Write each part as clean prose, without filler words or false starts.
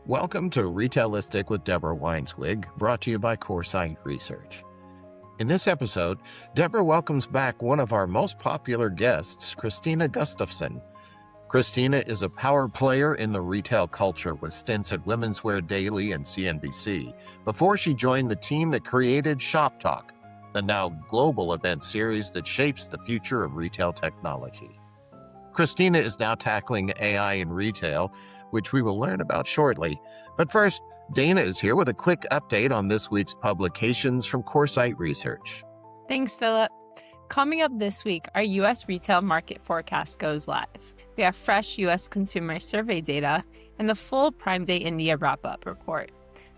Welcome to Retailistic with Deborah Weinswig, brought to you by Coresight Research. In this episode, Deborah welcomes back one of our most popular guests, Krystina Gustafson. Krystina is a power player in the retail culture with stints at Women's Wear Daily and CNBC before she joined the team that created Shop Talk, the now global event series that shapes the future of retail technology. Krystina is now tackling AI in retail, which we will learn about shortly. But first, Dana is here with a quick update on this week's publications from Coresight Research. Thanks, Philip. Coming up this week, our U.S. retail market forecast goes live. We have fresh U.S. consumer survey data and the full Prime Day India wrap-up report.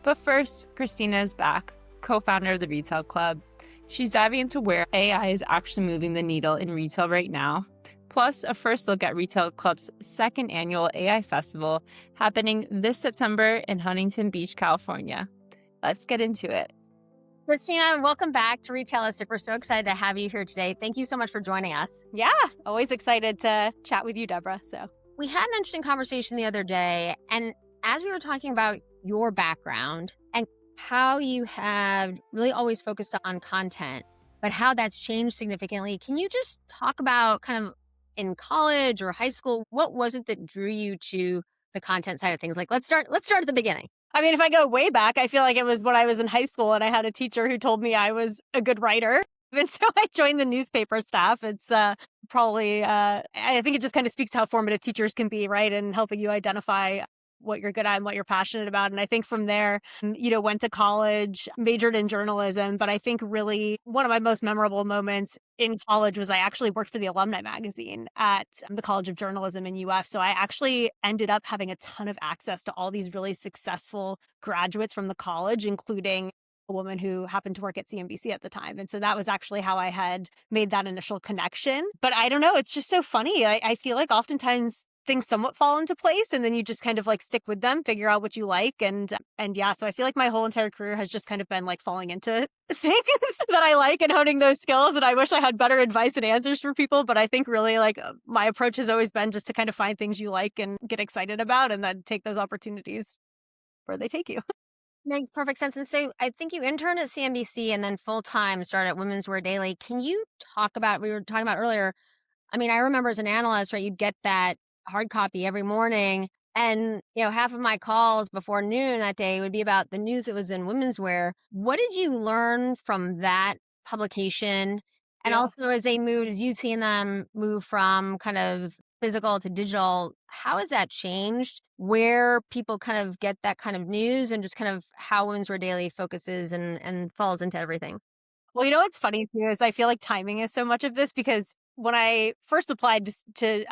But first, Krystina is back, co-founder of the Retail Club. She's diving into where AI is actually moving the needle in retail right now, plus a first look at Retail Club's second annual AI Festival happening this September in Huntington Beach, California. Let's get into it. Krystina, welcome back to Retailistic. We're so excited to have you here today. Thank you so much for joining us. Yeah, always excited to chat with you, Deborah. We had an interesting conversation the other day, and as we were talking about your background and how you have really always focused on content, but how that's changed significantly, can you just talk about kind of in college or high school, what was it that drew you to the content side of things? Like, let's start at the beginning. I mean, if I go way back, I feel like it was when I was in high school and I had a teacher who told me I was a good writer. And so I joined the newspaper staff. It's probably, I think it just kind of speaks to how formative teachers can be, right? And helping you identify what you're good at and what you're passionate about. And I think from there, went to college, majored in journalism. But I think really one of my most memorable moments in college was I actually worked for the alumni magazine at the College of Journalism in UF. So I actually ended up having a ton of access to all these really successful graduates from the college, including a woman who happened to work at CNBC at the time. And so that was actually how I had made that initial connection. But I don't know, it's just so funny. I feel like oftentimes things somewhat fall into place and then you just kind of like stick with them, figure out what you like. And yeah, so I feel like my whole entire career has just kind of been like falling into things that I like and honing those skills. And I wish I had better advice and answers for people. But I think really like my approach has always been just to kind of find things you like and get excited about and then take those opportunities where they take you. Makes perfect sense. And so I think you interned at CNBC and then full-time started at Women's Wear Daily. Can you talk about, we were talking about earlier, I mean, I remember as an analyst, right, you'd get that hard copy every morning. And, half of my calls before noon that day would be about the news that was in women's wear. What did you learn from that publication? And also as you've seen them move from kind of physical to digital, how has that changed? Where people kind of get that kind of news and just kind of how Women's Wear Daily focuses and falls into everything? Well, what's funny too is I feel like timing is so much of this because when I first applied to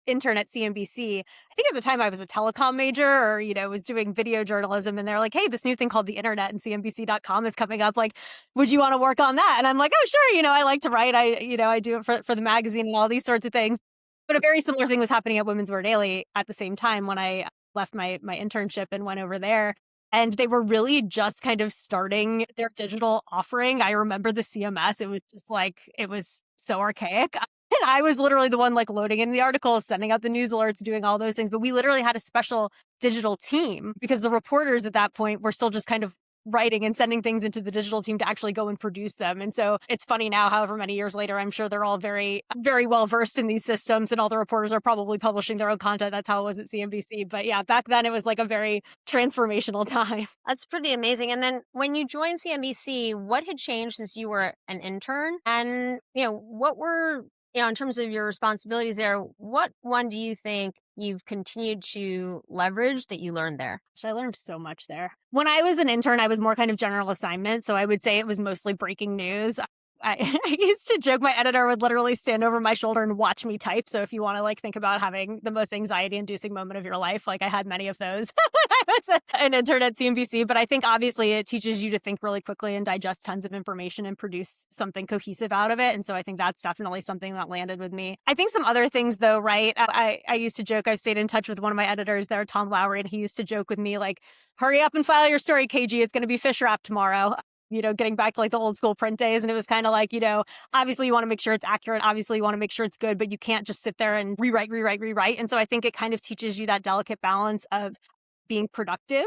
intern at CNBC, I think at the time I was a telecom major or, was doing video journalism and they're like, hey, this new thing called the internet and CNBC.com is coming up. Like, would you want to work on that? And I'm like, oh, sure. I like to write. I do it for the magazine and all these sorts of things. But a very similar thing was happening at Women's Wear Daily at the same time when I left my internship and went over there. And they were really just kind of starting their digital offering. I remember the CMS. It was just like, it was so archaic. And I was literally the one like loading in the articles, sending out the news alerts, doing all those things. But we literally had a special digital team because the reporters at that point were still just kind of writing and sending things into the digital team to actually go and produce them. And so it's funny now, however many years later, I'm sure they're all very, very well versed in these systems and all the reporters are probably publishing their own content. That's how it was at CNBC. But yeah, back then it was like a very transformational time. That's pretty amazing. And then when you joined CNBC, what had changed since you were an intern? And, what were, in terms of your responsibilities there, what one do you think you've continued to leverage that you learned there? I learned so much there. When I was an intern, I was more kind of general assignment. So I would say it was mostly breaking news. I used to joke my editor would literally stand over my shoulder and watch me type. So if you want to like think about having the most anxiety-inducing moment of your life, like I had many of those when I was an intern at CNBC. But I think obviously it teaches you to think really quickly and digest tons of information and produce something cohesive out of it. And so I think that's definitely something that landed with me. I think some other things though, right? I used to joke, I've stayed in touch with one of my editors there, Tom Lowry, and he used to joke with me like, hurry up and file your story, KG. It's going to be fish wrap tomorrow. Getting back to like the old school print days. And it was kind of like, obviously you want to make sure it's accurate. Obviously you want to make sure it's good, but you can't just sit there and rewrite. And so I think it kind of teaches you that delicate balance of being productive,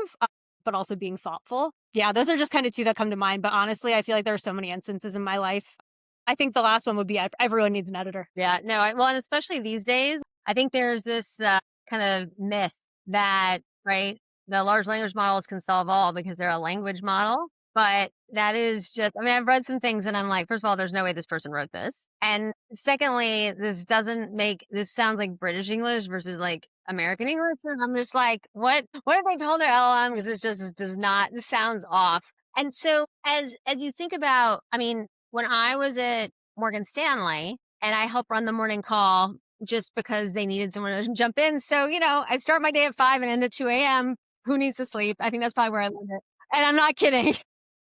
but also being thoughtful. Yeah, those are just kind of two that come to mind. But honestly, I feel like there are so many instances in my life. I think the last one would be everyone needs an editor. Yeah, no, well, and especially these days, I think there's this kind of myth that, right, the large language models can solve all because they're a language model. But that is just, I mean, I've read some things and I'm like, first of all, there's no way this person wrote this. And secondly, this sounds like British English versus like American English. And I'm just like, what have they told their LLM? Because this sounds off. And so as you think about, I mean, when I was at Morgan Stanley and I helped run the morning call just because they needed someone to jump in. So, I start my day at 5 and end at 2 a.m. Who needs to sleep? I think that's probably where I learned it. And I'm not kidding.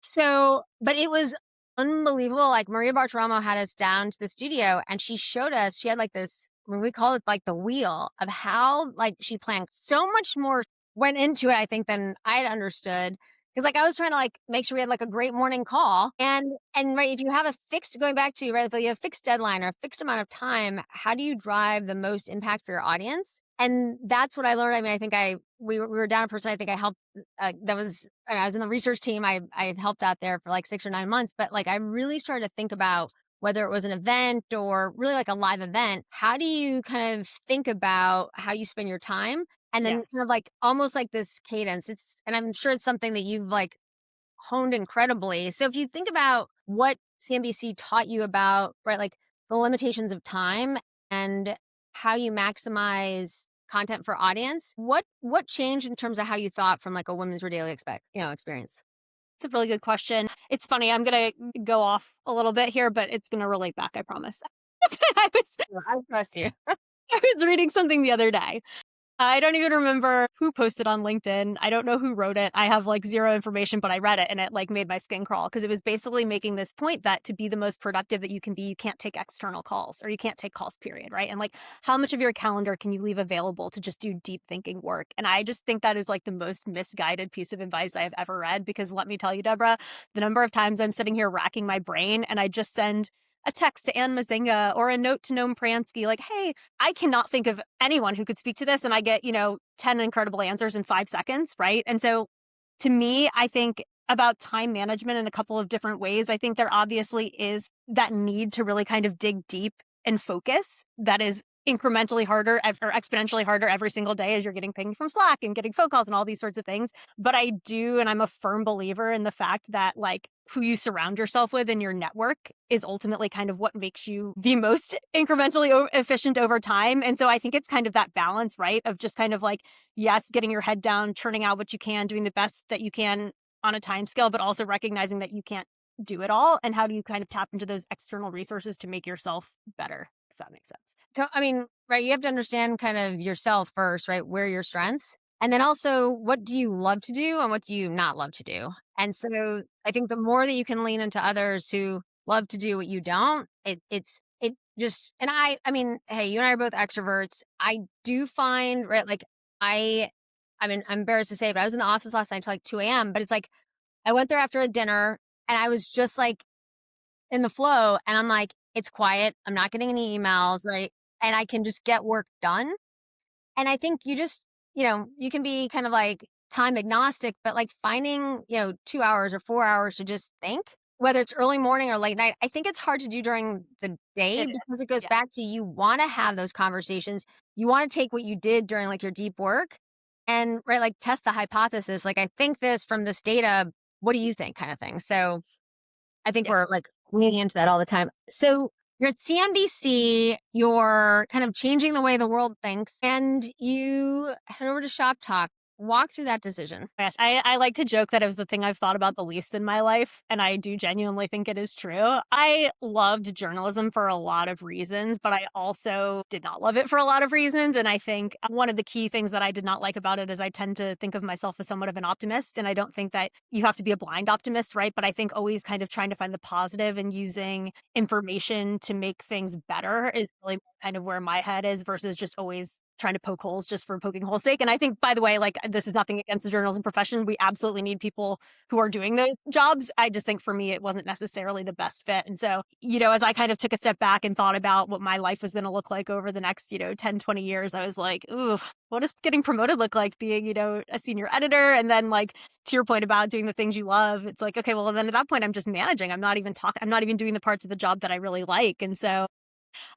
So, but it was unbelievable. Like Maria Bartiromo had us down to the studio and she showed us, she had like this, we call it like the wheel of how like she planned so much more went into it, I think, than I had understood. Because like I was trying to like make sure we had like a great morning call. And right, if you have a fixed, going back to, right, if you have a fixed deadline or a fixed amount of time, how do you drive the most impact for your audience? And that's what I learned. I mean, I think we were down a person. I think I helped. I was in the research team. I had helped out there for like 6 or 9 months. But like I really started to think about whether it was an event or really like a live event. How do you kind of think about how you spend your time? And then kind of like almost like this cadence. And I'm sure it's something that you've like honed incredibly. So if you think about what CNBC taught you about, right, like the limitations of time and how you maximize content for audience, what changed in terms of how you thought from like a women's Retaili experience? It's a really good question. It's funny. I'm going to go off a little bit here, but it's going to relate back, I promise. I trust you. I was reading something the other day. I don't even remember who posted on LinkedIn. I don't know who wrote it. I have like zero information, but I read it and it like made my skin crawl because it was basically making this point that to be the most productive that you can be, you can't take external calls or you can't take calls, period, right? And like how much of your calendar can you leave available to just do deep thinking work? And I just think that is like the most misguided piece of advice I have ever read because let me tell you, Deborah, the number of times I'm sitting here racking my brain and I just send a text to Ann Mazinga or a note to Noam Pransky, like, hey, I cannot think of anyone who could speak to this. And I get, 10 incredible answers in 5 seconds, right? And so to me, I think about time management in a couple of different ways. I think there obviously is that need to really kind of dig deep and focus that is incrementally harder or exponentially harder every single day as you're getting pinged from Slack and getting phone calls and all these sorts of things. But I do, and I'm a firm believer in the fact that like who you surround yourself with in your network is ultimately kind of what makes you the most incrementally efficient over time. And so I think it's kind of that balance, right? Of just kind of like, yes, getting your head down, churning out what you can, doing the best that you can on a time scale, but also recognizing that you can't do it all. And how do you kind of tap into those external resources to make yourself better? If that makes sense. So, I mean, right, you have to understand kind of yourself first, right? Where are your strengths? And then also, what do you love to do and what do you not love to do? And so I think the more that you can lean into others who love to do what you don't, it just, and I mean, hey, you and I are both extroverts. I do find, right, like I mean, I'm embarrassed to say, but I was in the office last night till like 2 a.m. But it's like, I went there after a dinner and I was just like in the flow and I'm like, it's quiet. I'm not getting any emails, right? And I can just get work done. And I think you just, you can be kind of like time agnostic, but like finding, 2 hours or 4 hours to just think, whether it's early morning or late night, I think it's hard to do during the day because it goes back to you want to have those conversations. You want to take what you did during like your deep work and right, like test the hypothesis. Like I think this from this data, what do you think kind of thing? So I think we're like leaning into that all the time. So you're at CNBC, you're kind of changing the way the world thinks, and you head over to Shop Talk. Walk through that decision. Gosh, I like to joke that it was the thing I've thought about the least in my life, and I do genuinely think it is true. I loved journalism for a lot of reasons, but I also did not love it for a lot of reasons. And I think one of the key things that I did not like about it is I tend to think of myself as somewhat of an optimist, and I don't think that you have to be a blind optimist, right? But I think always kind of trying to find the positive and using information to make things better is really kind of where my head is versus just always trying to poke holes just for poking holes sake. And I think, by the way, like this is nothing against the journalism profession. We absolutely need people who are doing those jobs. I just think for me, it wasn't necessarily the best fit. And so, as I kind of took a step back and thought about what my life was going to look like over the next, 10, 20 years, I was like, ooh, what does getting promoted look like being, a senior editor? And then like, to your point about doing the things you love, it's like, okay, well, then at that point, I'm just managing. I'm not even doing the parts of the job that I really like. And so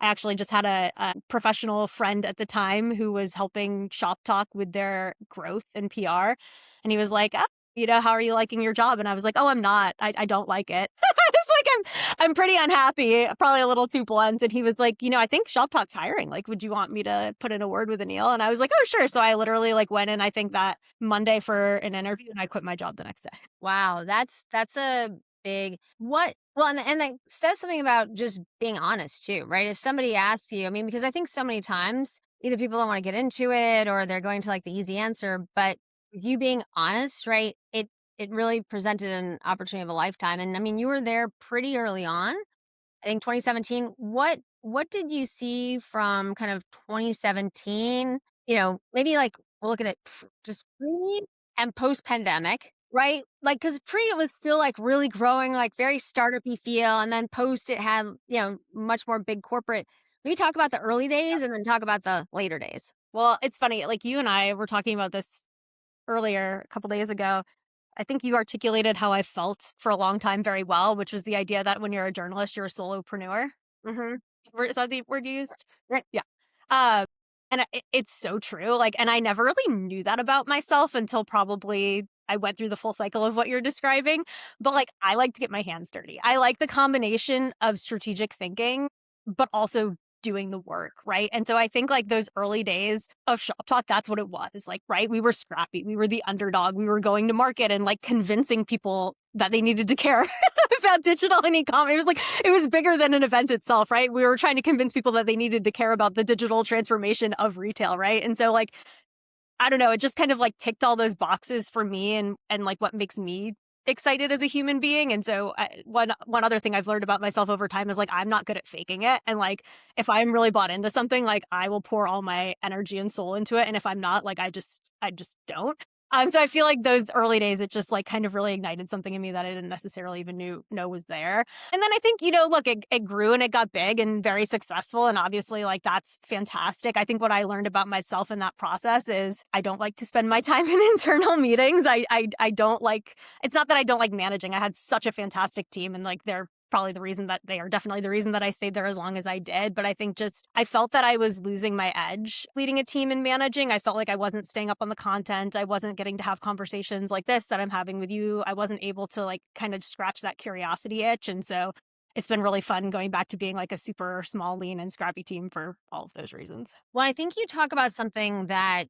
I actually just had a professional friend at the time who was helping Shop Talk with their growth and PR. And he was like, oh, how are you liking your job? And I was like, oh, I'm not. I don't like it. It's like, I'm pretty unhappy, probably a little too blunt. And he was like, I think Shop Talk's hiring. Like, would you want me to put in a word with Anil? And I was like, oh, sure. So I literally like went in, I think that Monday for an interview, and I quit my job the next day. Wow, that's a big what well and that says something about just being honest too, right? If somebody asks you, I mean, because I think so many times either people don't want to get into it or they're going to like the easy answer, but with you being honest, right, it really presented an opportunity of a lifetime. And I mean, you were there pretty early on. I think 2017. What did you see from kind of 2017? Maybe like we'll look at it just pre and post pandemic, right? Like, because pre it was still like really growing, like very startup-y feel, and then post it had much more big corporate. Maybe talk about the early days and then talk about the later days. Well, it's funny. Like you and I were talking about this earlier a couple days ago. I think you articulated how I felt for a long time very well, which was the idea that when you're a journalist, you're a solopreneur. Is that the word you used? Right. Yeah. And it's so true. Like, and I never really knew that about myself until probably I went through the full cycle of what you're describing. But like, I like to get my hands dirty. I like the combination of strategic thinking, but also doing the work, right? And so I think like those early days of Shop Talk, that's what it was. Like, right? We were scrappy. We were the underdog. We were going to market and like convincing people that they needed to care about digital and e-commerce. It was bigger than an event itself, right? We were trying to convince people that they needed to care about the digital transformation of retail, right? And so like, I don't know, it just kind of like ticked all those boxes for me and like what makes me excited as a human being. And so one other thing I've learned about myself over time is like, I'm not good at faking it. And like, if I'm really bought into something, like I will pour all my energy and soul into it. And if I'm not, like, I just don't. So I feel like those early days, it just like kind of really ignited something in me that I didn't necessarily even know was there. And then I think, look, it grew and it got big and very successful. And obviously like that's fantastic. I think what I learned about myself in that process is I don't like to spend my time in internal meetings. I don't like, it's not that I don't like managing. I had such a fantastic team and like they're probably they are definitely the reason that I stayed there as long as I did. But I think I felt that I was losing my edge leading a team and managing. I felt like I wasn't staying up on the content. I wasn't getting to have conversations like this that I'm having with you. I wasn't able to like kind of scratch that curiosity itch. And so it's been really fun going back to being like a super small, lean and scrappy team for all of those reasons. Well, I think you talk about something that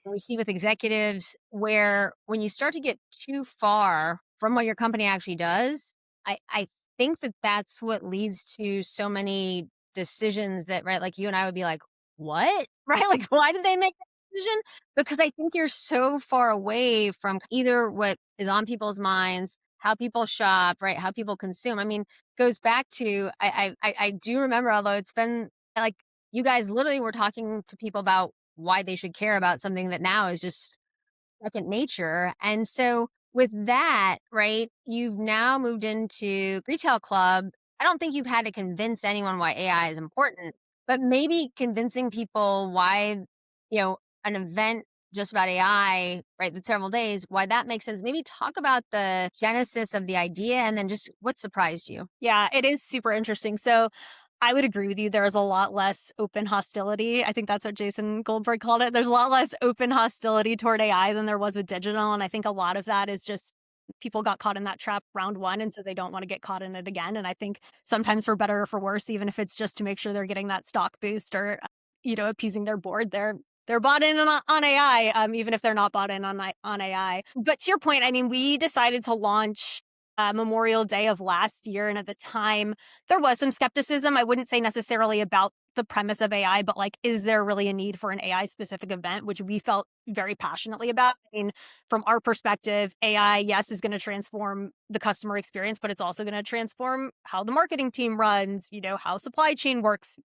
we see with executives where when you start to get too far from what your company actually does, I think that that's what leads to so many decisions that, right, like you and I would be like, what? Right? Like, why did they make that decision? Because I think you're so far away from either what is on people's minds, how people shop, right? How people consume. I mean, goes back to, I do remember, although it's been like you guys literally were talking to people about why they should care about something that now is just second nature. And so with that, right, you've now moved into Retail Club. I don't think you've had to convince anyone why AI is important, but maybe convincing people why, an event just about AI, right, that's several days, why that makes sense. Maybe talk about the genesis of the idea and then just what surprised you. Yeah, it is super interesting. So I would agree with you. There is a lot less open hostility. I think that's what Jason Goldberg called it. There's a lot less open hostility toward AI than there was with digital. And I think a lot of that is just people got caught in that trap round one. And so they don't want to get caught in it again. And I think sometimes for better or for worse, even if it's just to make sure they're getting that stock boost or, appeasing their board, they're bought in on AI, even if they're not bought in on AI. But to your point, I mean, we decided to launch Memorial Day of last year. And at the time, there was some skepticism. I wouldn't say necessarily about the premise of AI, but like, is there really a need for an AI specific event, which we felt very passionately about? I mean, from our perspective, AI, yes, is going to transform the customer experience, but it's also going to transform how the marketing team runs, how supply chain works,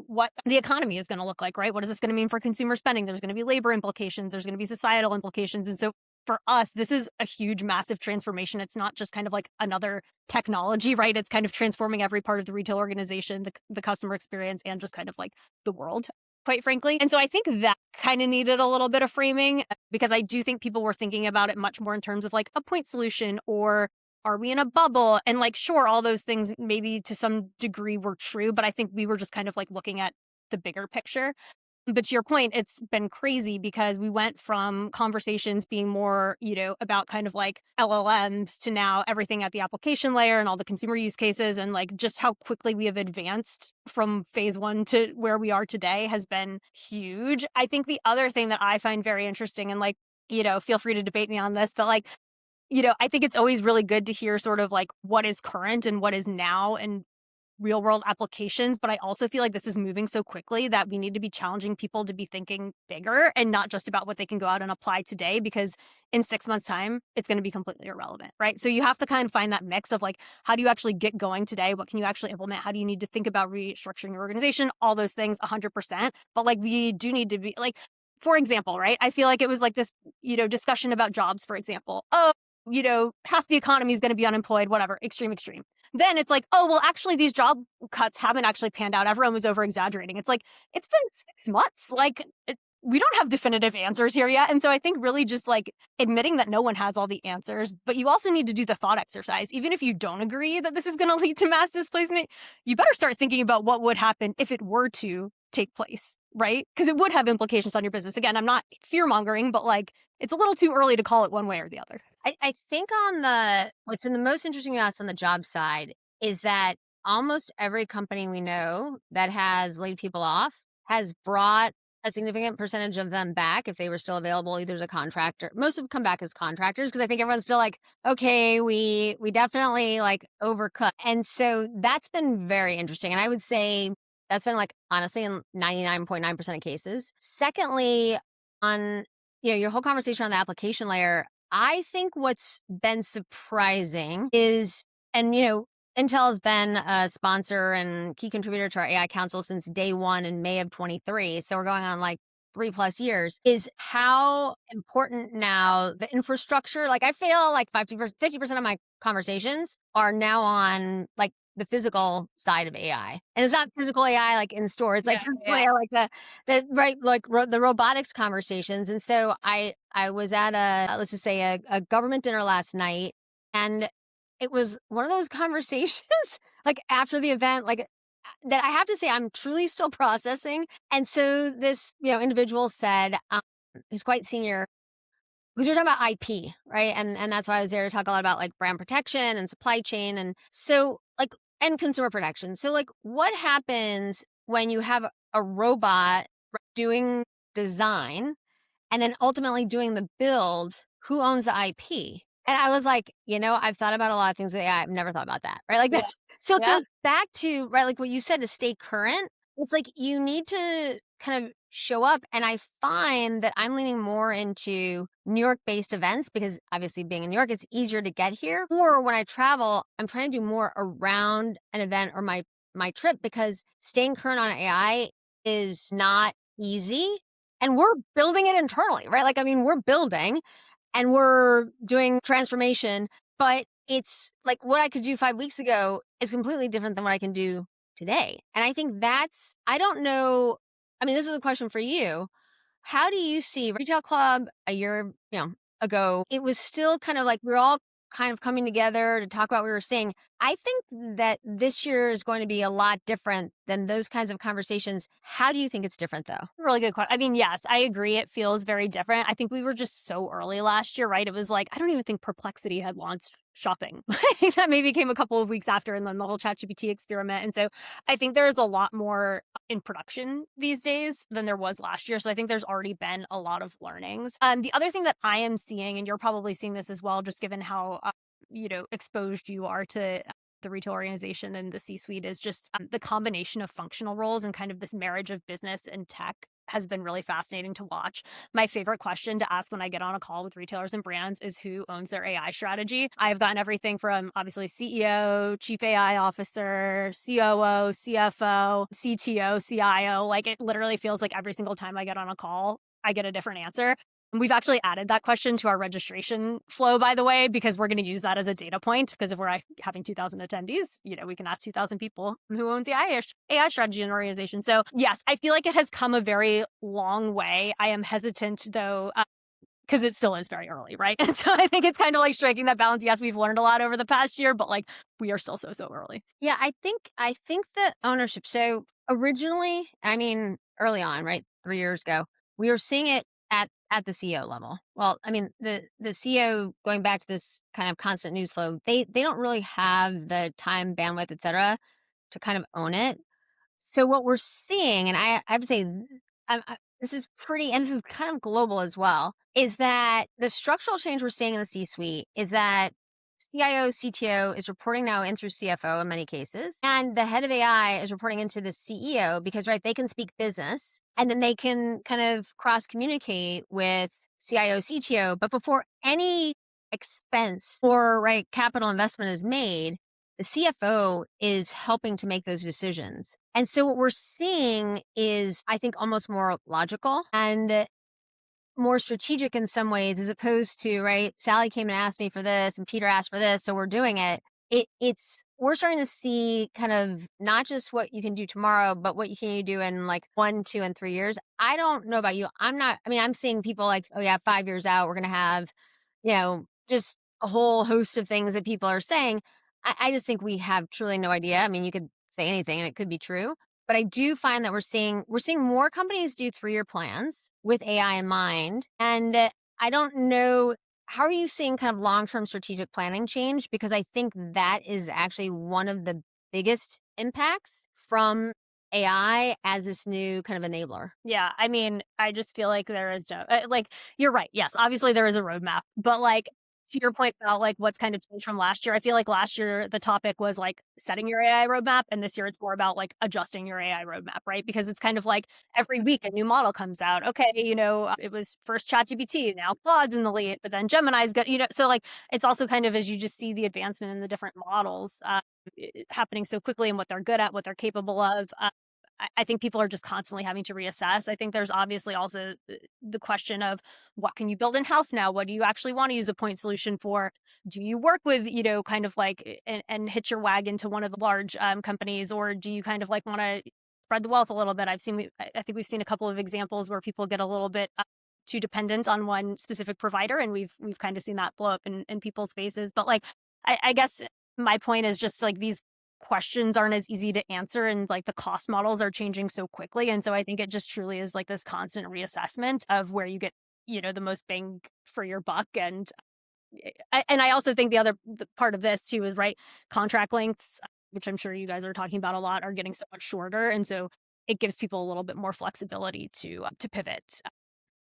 what the economy is going to look like, right? What is this going to mean for consumer spending? There's going to be labor implications. There's going to be societal implications. And so for us, this is a huge, massive transformation. It's not just kind of like another technology, right? It's kind of transforming every part of the retail organization, the customer experience, and just kind of like the world, quite frankly. And so I think that kind of needed a little bit of framing, because I do think people were thinking about it much more in terms of like a point solution, or are we in a bubble? And like, sure, all those things maybe to some degree were true, but I think we were just kind of like looking at the bigger picture. But to your point, it's been crazy because we went from conversations being more, about kind of like LLMs to now everything at the application layer and all the consumer use cases, and like just how quickly we have advanced from phase one to where we are today has been huge. I think the other thing that I find very interesting, and like, feel free to debate me on this, but like, I think it's always really good to hear sort of like what is current and what is now and real world applications. But I also feel like this is moving so quickly that we need to be challenging people to be thinking bigger and not just about what they can go out and apply today, because in 6 months' time, it's going to be completely irrelevant, right? So you have to kind of find that mix of like, how do you actually get going today? What can you actually implement? How do you need to think about restructuring your organization? All those things, 100%. But like, we do need to be like, for example, right? I feel like it was like this, discussion about jobs, for example. Oh, half the economy is going to be unemployed, whatever, extreme. Then it's like, oh, well, actually, these job cuts haven't actually panned out. Everyone was over exaggerating. It's like, it's been 6 months. Like, we don't have definitive answers here yet. And so I think really just like admitting that no one has all the answers, but you also need to do the thought exercise. Even if you don't agree that this is going to lead to mass displacement, you better start thinking about what would happen if it were to take place, right? Because it would have implications on your business. Again, I'm not fear mongering, but like, it's a little too early to call it one way or the other. I think what's been the most interesting to us on the job side is that almost every company we know that has laid people off has brought a significant percentage of them back if they were still available, either as a contractor. Most have come back as contractors because I think everyone's still like, okay, we definitely like overcooked. And so that's been very interesting. And I would say that's been like, honestly, in 99.9% of cases. Secondly, on your whole conversation on the application layer, I think what's been surprising is, and Intel has been a sponsor and key contributor to our AI Council since day one in May of 23. So we're going on like 3+ years, is how important now the infrastructure, like I feel like 50% of my conversations are now on like the physical side of AI. And it's not physical AI like in store. It's like physical AI, like the robotics conversations. And so I was at let's just say a government dinner last night, and it was one of those conversations like after the event, like that I have to say I'm truly still processing. And so this, individual said, he's quite senior, because we're talking about IP, right? And that's why I was there to talk a lot about like brand protection and supply chain. And so like, and consumer protection. So like, what happens when you have a robot doing design and then ultimately doing the build? Who owns the IP? And I was like, I've thought about a lot of things with AI. I've never thought about that, right? Like that. So it goes back to, right, like what you said, to stay current. It's like you need to kind of show up. And I find that I'm leaning more into New York-based events because obviously being in New York, it's easier to get here. Or when I travel, I'm trying to do more around an event or my trip, because staying current on AI is not easy. And we're building it internally, right? Like, I mean, we're building and we're doing transformation, but it's like what I could do 5 weeks ago is completely different than what I can do today. And I think I don't know. I mean, this is a question for you. How do you see Retail Club a year, ago? It was still kind of like we're all kind of coming together to talk about what we were saying. I think that this year is going to be a lot different than those kinds of conversations. How do you think it's different, though? Really good question. I mean, yes, I agree. It feels very different. I think we were just so early last year, right? It was like, I don't even think Perplexity had launched shopping. I think that maybe came a couple of weeks after, and then the whole ChatGPT experiment. And so I think there's a lot more in production these days than there was last year. So I think there's already been a lot of learnings. The other thing that I am seeing, and you're probably seeing this as well, just given how, exposed you are to the retail organization and the C-suite is just the combination of functional roles and kind of this marriage of business and tech has been really fascinating to watch. My favorite question to ask when I get on a call with retailers and brands is who owns their AI strategy. I've gotten everything from obviously CEO, chief AI officer, COO, CFO, CTO, CIO. Like it literally feels like every single time I get on a call, I get a different answer. And we've actually added that question to our registration flow, by the way, because we're going to use that as a data point. Because if we're having 2,000 attendees, we can ask 2,000 people who owns the AI strategy in an organization. So yes, I feel like it has come a very long way. I am hesitant though, because it still is very early, right? And so I think it's kind of like striking that balance. Yes, we've learned a lot over the past year, but like we are still so early. Yeah, I think the ownership. So originally, I mean, early on, right, 3 years ago, we were seeing it at the CEO level. Well, I mean, the CEO going back to this kind of constant news flow, they don't really have the time, bandwidth, et cetera, to kind of own it. So what we're seeing, and I have to say, this is pretty, and this is kind of global as well, is that the structural change we're seeing in the C-suite is that CIO, CTO is reporting now in through CFO in many cases, and the head of AI is reporting into the CEO because, right, they can speak business, and then they can kind of cross communicate with CIO, CTO. But before any expense or right capital investment is made, the CFO is helping to make those decisions. And so what we're seeing is, I think, almost more logical and more strategic in some ways, as opposed to, right, Sally came and asked me for this and Peter asked for this, so we're doing it. We're starting to see kind of not just what you can do tomorrow, but what you can do in like 1, 2, and 3 years. I don't know about you. I'm seeing people like, oh yeah, 5 years out, we're going to have, just a whole host of things that people are saying. I just think we have truly no idea. I mean, you could say anything and it could be true. But I do find that we're seeing more companies do 3-year plans with AI in mind. And I don't know, how are you seeing kind of long-term strategic planning change? Because I think that is actually one of the biggest impacts from AI as this new kind of enabler. Yeah, I mean, I just feel like there is like you're right. Yes, obviously there is a roadmap, but like to your point about like what's kind of changed from last year, I feel like last year the topic was like setting your AI roadmap, and this year it's more about like adjusting your AI roadmap, right? Because it's kind of like every week a new model comes out. Okay, it was first ChatGPT, now Claude's in the lead, but then Gemini's got, so like it's also kind of as you just see the advancement in the different models happening so quickly and what they're good at, what they're capable of. I think people are just constantly having to reassess. I think there's obviously also the question of what can you build in-house now? What do you actually want to use a point solution for? Do you work with, kind of like and hitch your wagon to one of the large companies, or do you kind of like want to spread the wealth a little bit? I think we've seen a couple of examples where people get a little bit too dependent on one specific provider, and we've kind of seen that blow up in people's faces. But like, I guess my point is just like these questions aren't as easy to answer, and like the cost models are changing so quickly. And so I think it just truly is like this constant reassessment of where you get, the most bang for your buck. And I also think the part of this too is, right, contract lengths, which I'm sure you guys are talking about a lot, are getting so much shorter. And so it gives people a little bit more flexibility to pivot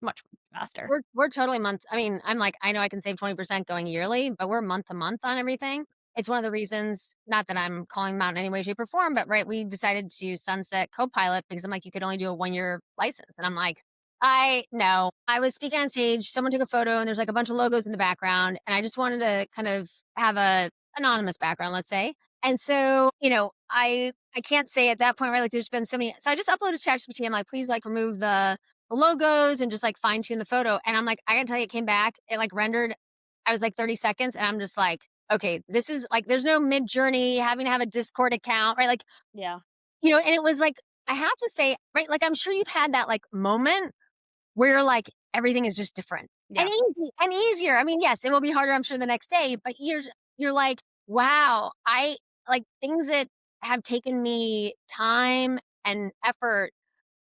much faster. We're totally I mean, I'm like, I know I can save 20% going yearly, but we're month to month on everything. It's one of the reasons, not that I'm calling them out in any way, shape, or form, but right, we decided to sunset Copilot because I'm like, you could only do a 1-year license. And I'm like, I know. I was speaking on stage, someone took a photo and there's like a bunch of logos in the background. And I just wanted to kind of have a anonymous background, let's say. And so, I can't say at that point, right? Like there's been so many. So I just uploaded ChatGPT. I'm like, please like remove the logos and just like fine tune the photo. And I'm like, I gotta tell you, it came back, it like rendered, I was like 30 seconds. And I'm just like, okay, this is like, there's no mid journey having to have a Discord account, right? Like, Yeah. And it was like, I have to say, right? Like, I'm sure you've had that like moment where like everything is just different and easy and easier. I mean, yes, it will be harder, I'm sure, the next day, but you're like, wow, I like things that have taken me time and effort.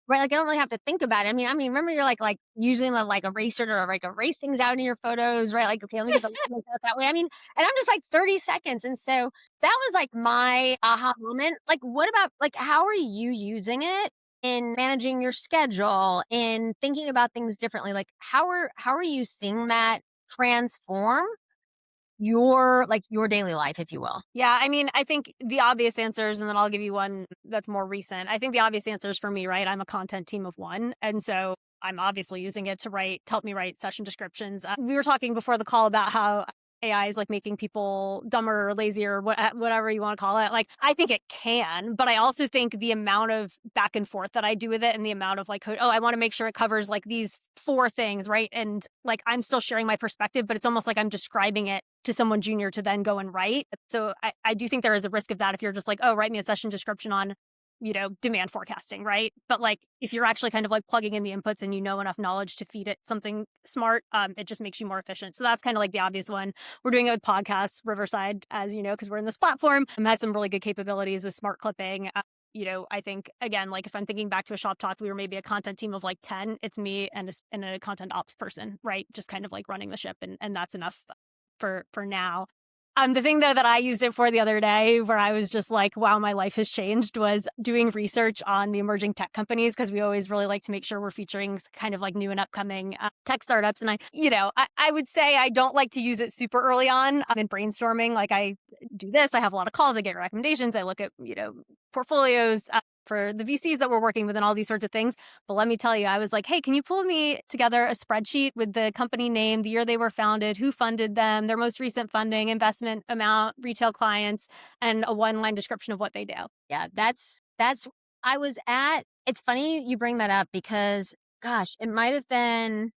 Right, like I don't really have to think about it. I mean, remember you're like using the like eraser to like erase things out in your photos, right? Like, okay, let me get the look out that way. I mean, and I'm just like 30 seconds. And so that was like my aha moment. Like, what about like how are you using it in managing your schedule, in thinking about things differently? Like how are you seeing that transform your daily life, if you will? Yeah, I mean, I think the obvious answers, and then I'll give you one that's more recent. I think the obvious answers for me, right? I'm a content team of one. And so I'm obviously using it to help me write session descriptions. We were talking before the call about how AI is like making people dumber or lazier, whatever you want to call it. Like, I think it can, but I also think the amount of back and forth that I do with it and the amount of like, I want to make sure it covers like these 4 things, right? And like, I'm still sharing my perspective, but it's almost like I'm describing it to someone junior to then go and write. So I do think there is a risk of that if you're just like, write me a session description on, demand forecasting, right? But like, if you're actually kind of like plugging in the inputs and enough knowledge to feed it something smart, it just makes you more efficient. So that's kind of like the obvious one. We're doing it with podcasts. Riverside, as you know, because we're in this platform, has some really good capabilities with smart clipping. I think, again, like if I'm thinking back to a shop talk, we were maybe a content team of like 10. It's me and a content ops person, right? Just kind of like running the ship. And that's enough for now. The thing though that I used it for the other day where I was just like, wow, my life has changed, was doing research on the emerging tech companies, because we always really like to make sure we're featuring kind of like new and upcoming tech startups. And I would say I don't like to use it super early on in brainstorming. Like, I do this, I have a lot of calls, I get recommendations, I look at, portfolios for the VCs that we're working with and all these sorts of things. But let me tell you, I was like, hey, can you pull me together a spreadsheet with the company name, the year they were founded, who funded them, their most recent funding, investment amount, retail clients, and a 1-line description of what they do. Yeah, that's it's funny you bring that up because, gosh, it might have been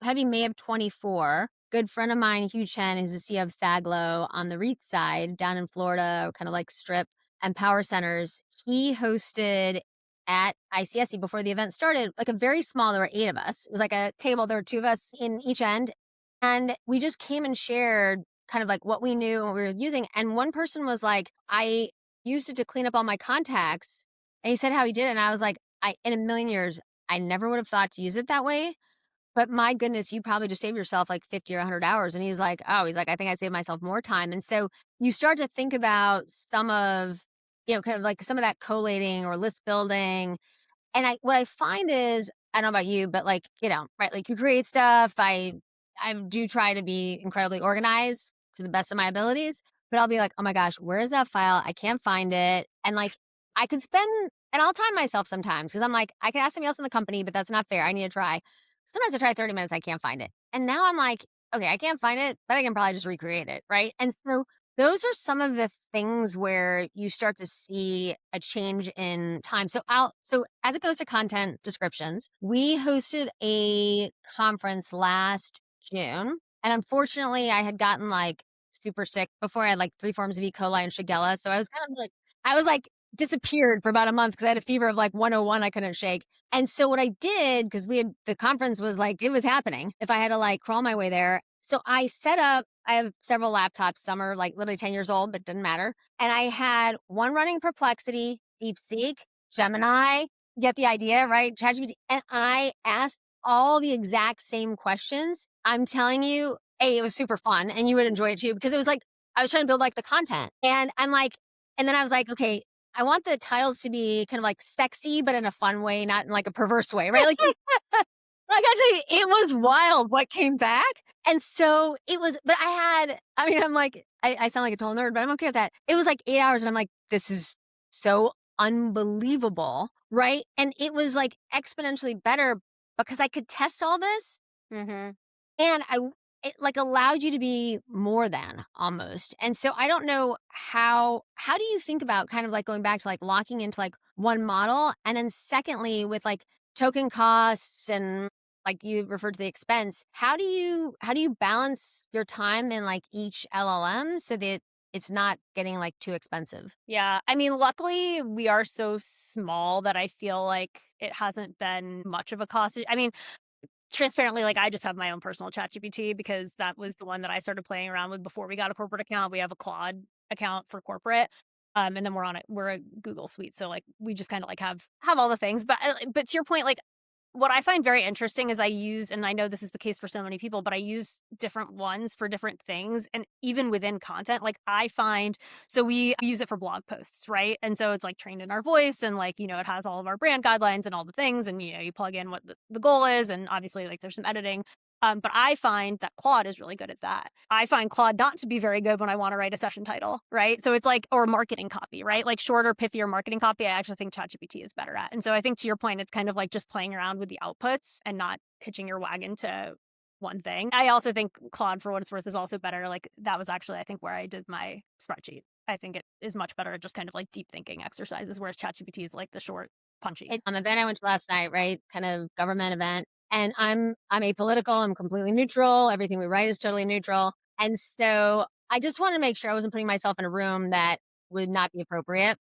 maybe May of 24. Good friend of mine, Hugh Chen, is the CEO of Saglo on the REIT side down in Florida, kind of like Strip and Power Centers. He hosted at ICSC before the event started, like a very small, there were 8 of us. It was like a table, there were 2 of us in each end. And we just came and shared kind of like what we knew and what we were using. And one person was like, I used it to clean up all my contacts. And he said how he did it. And I was like, in a million years, I never would have thought to use it that way. But my goodness, you probably just saved yourself like 50 or 100 hours. And he's like, I think I saved myself more time. And so you start to think about some of, kind of like some of that collating or list building. And what I find is, I don't know about you, but like, right, like you create stuff. I do try to be incredibly organized to the best of my abilities, but I'll be like, oh my gosh, where is that file? I can't find it. And like, I could spend, and I'll time myself sometimes because I'm like, I can ask somebody else in the company, but that's not fair. I need to try. Sometimes I try 30 minutes, I can't find it. And now I'm like, okay, I can't find it, but I can probably just recreate it, right? And so those are some of the things where you start to see a change in time. So as it goes to content descriptions, we hosted a conference last June. And unfortunately, I had gotten like super sick before. I had like 3 forms of E. coli and Shigella. So I was like disappeared for about a month because I had a fever of like 101. I couldn't shake. And so what I did, because the conference was like, it was happening if I had to like crawl my way there. So I have several laptops. Some are like literally 10 years old, but it didn't matter. And I had one running Perplexity, DeepSeek, Gemini, get the idea, right? ChatGPT. And I asked all the exact same questions. I'm telling you, it was super fun and you would enjoy it too, because it was like, I was trying to build like the content. And I'm like, and then I was like, okay, I want the titles to be kind of like sexy, but in a fun way, not in like a perverse way, right? Like, I gotta tell you, it was wild what came back. And so it was, but I'm like, I sound like a total nerd, but I'm okay with that. It was like 8 hours and I'm like, this is so unbelievable, right? And it was like exponentially better because I could test all this. Mm-hmm. And it like allowed you to be more than almost. And so I don't know how do you think about kind of like going back to like locking into like one model? And then secondly, with like token costs and like you referred to the expense, how do you balance your time in like each LLM so that it's not getting like too expensive? Yeah. I mean, luckily we are so small that I feel like it hasn't been much of a cost. I mean, transparently, like I just have my own personal ChatGPT because that was the one that I started playing around with before we got a corporate account. We have a Claude account for corporate. And then we're a Google suite. So like we just kind of like have all the things. But to your point, like what I find very interesting is and I know this is the case for so many people, but I use different ones for different things. And even within content, like I find, so we use it for blog posts, right? And so it's like trained in our voice and like, it has all of our brand guidelines and all the things. And, you plug in what the goal is. And obviously like there's some editing. But I find that Claude is really good at that. I find Claude not to be very good when I want to write a session title, right? So it's like, or marketing copy, right? Like shorter, pithier marketing copy, I actually think ChatGPT is better at. And so I think to your point, it's kind of like just playing around with the outputs and not hitching your wagon to one thing. I also think Claude, for what it's worth, is also better. Like that was actually, I think, where I did my spreadsheet. I think it is much better at just kind of like deep thinking exercises, whereas ChatGPT is like the short, punchy. It's an event I went to last night, right? Kind of government event. And I'm apolitical. I'm completely neutral. Everything we write is totally neutral. And so I just want to make sure I wasn't putting myself in a room that would not be appropriate.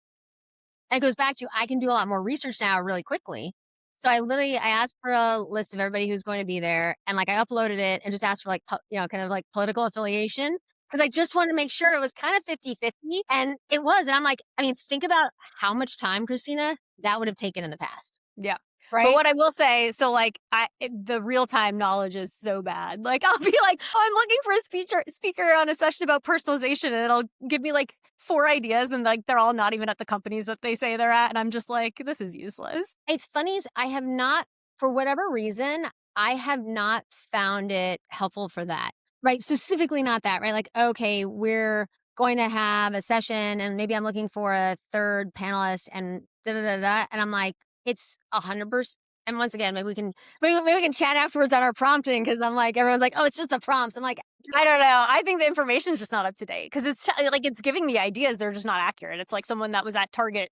And it goes back to I can do a lot more research now really quickly. So I asked for a list of everybody who's going to be there, and like I uploaded it and just asked for like kind of like political affiliation, because I just wanted to make sure it was kind of 50-50, and it was. And I'm like, I mean, think about how much time, Krystina, that would have taken in the past. Yeah. Right. But what I will say, so like the real time knowledge is so bad. Like I'll be like, oh, I'm looking for a speaker on a session about personalization, and it'll give me like 4 ideas, and like they're all not even at the companies that they say they're at, and I'm just like, this is useless. It's funny, I have not, for whatever reason, I have not found it helpful for that. Right? Specifically not that, right? Like, okay, we're going to have a session and maybe I'm looking for a third panelist and da da da da. And I'm like, it's 100%. And once again, maybe we can chat afterwards on our prompting, because I'm like, everyone's like, oh, it's just the prompts. I'm like, I don't know. I think the information is just not up to date, because it's like it's giving me ideas. They're just not accurate. It's like someone that was at Target,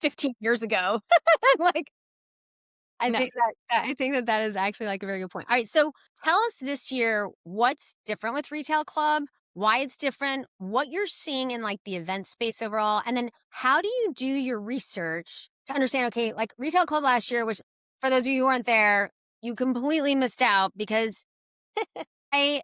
15 years ago. Like, I no. think that is actually like a very good point. All right, so tell us this year what's different with Retail Club, why it's different, what you're seeing in like the event space overall, and then how do you do your research to understand, okay, like Retail Club last year, which for those of you who weren't there, you completely missed out, because I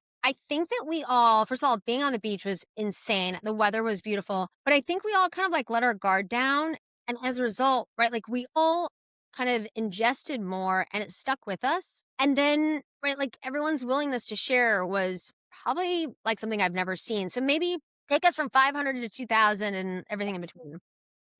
think that we all, first of all, being on the beach was insane. The weather was beautiful, but I think we all kind of like let our guard down. And as a result, right, like we all kind of ingested more and it stuck with us. And then, right, like everyone's willingness to share was probably like something I've never seen. So maybe take us from 500 to 2,000 and everything in between.